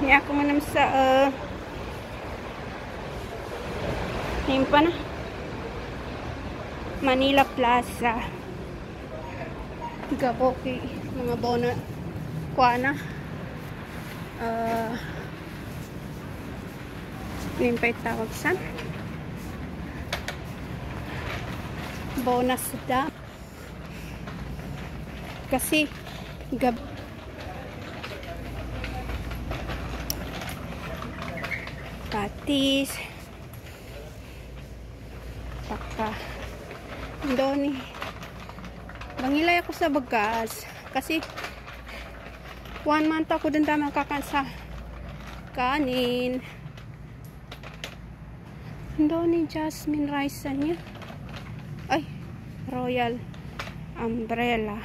Niya ako manam sa himpa na Manila Plaza. Gaboki mga bona kuana limpay tawag sa bonus da kasi gab patis paka doni bangilay ako sa bagas kasi 1 month ako din tama kakansa kanin doni jasmine rice niya ay royal umbrella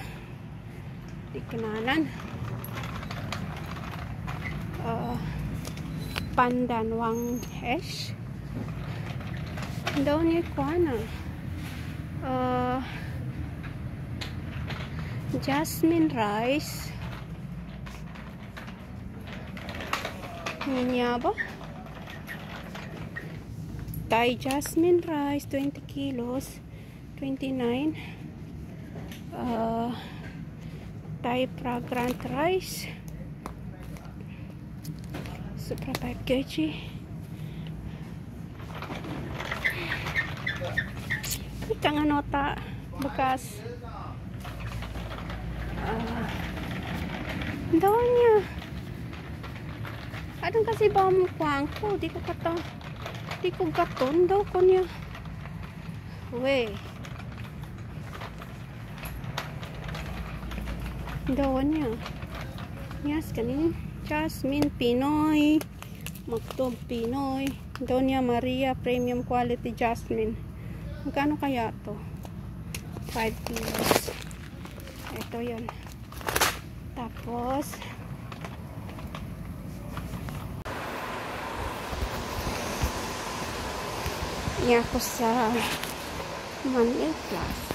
di kananan pandan wang hesh doni kuana jasmine rice niya ba Thai jasmine rice 20 kilos 29 Thai fragrant rice super 5 kg ika nga nota bekas daw niya adang kasi ba mo kuang ko di ko gaton daw ko niya we daw niya yes kanin jasmine pinoy maktub pinoy daw niya Maria premium quality jasmine magkano kaya to 5 kilos ito yun tapos niya ako sa Manila Plaza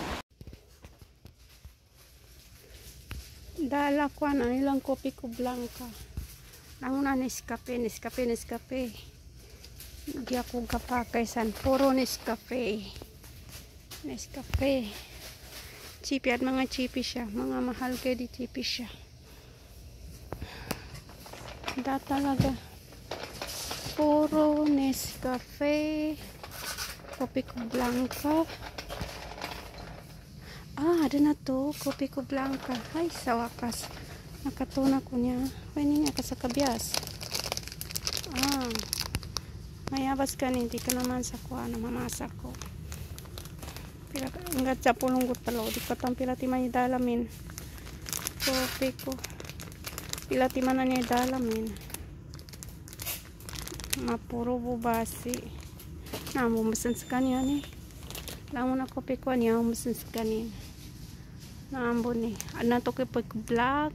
dala ko na ilang kopi ko blanca lang na Nescafe di ako kapakay san puro Nescafe chipi at mga chipi siya mga mahal kayo di chipi siya da talaga puro Nescafe kopi ko blanca ada na to kopi ko blanca ay sa wakas nakatuna ko niya pwede niya sa kabyas mayabas ka hindi ka naman sa kuha na mamasa ko hanggat sa pulunggot pala di ko tang pilati man idalamin kopi ko pilati man na niya idalamin mapuro bubasi na mumasan sa kanya ni lang mo na kopi ko niya mumasan sa kanya na ambon ni ano to kay pag black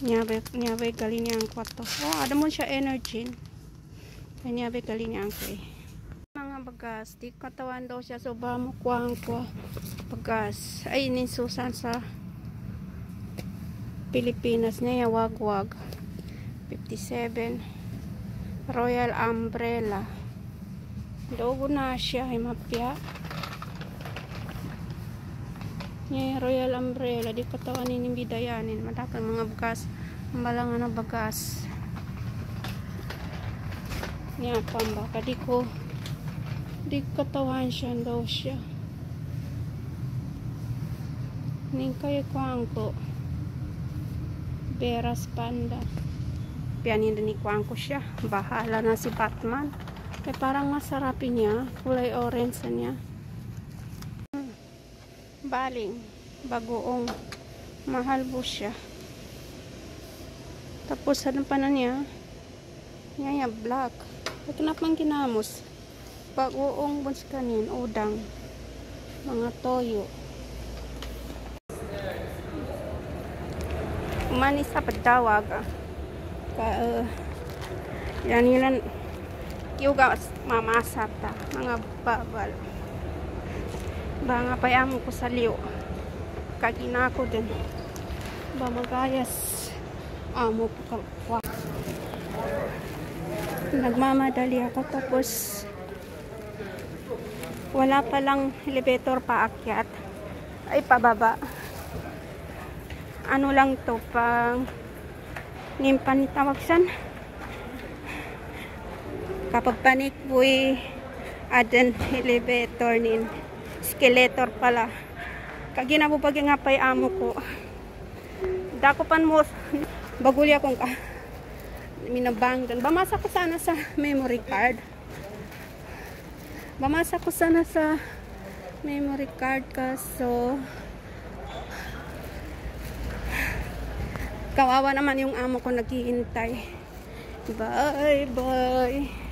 nyabe gali niya ang kwarto ada mo siya energy nyabe gali niya ang kay mga bagas di katawan daw siya so ba mo kuang ko bagas ay ninsusan sa Pilipinas niya wagwag 57 royal umbrella dogo na siya ay mapya niya royal umbrella di katawan ni bidayanin madakan mga bagas malangan na bagas niya pamba kadi ko di katawan siya daw siya ning kaya kuangko beras panda pianin din ni kuangko siya bahala na si Batman parang masarapin niya kulay orange niya baling bagoong mahal po siya tapos ano pa na niya niya black ito na pang kinamos bagoong buns kanin udang mga toyo manis sa pagtawag yan yun yuga mamasa ta mga babal ba nga payamo ko sa liyo kagina ko din ba magayas amo ko. Nagmamadali ako tapos wala palang elevator paakyat ay pababa. Ano lang to, pang nimpan tawag san kapag panik buwi aden elevator nin escalator pala kaginabubagi nga pa'y amo ko dako pan mo bagulya kong minabangdan bamasa ko sana sa memory card kaso kawawa naman yung amo ko naghihintay. Bye bye.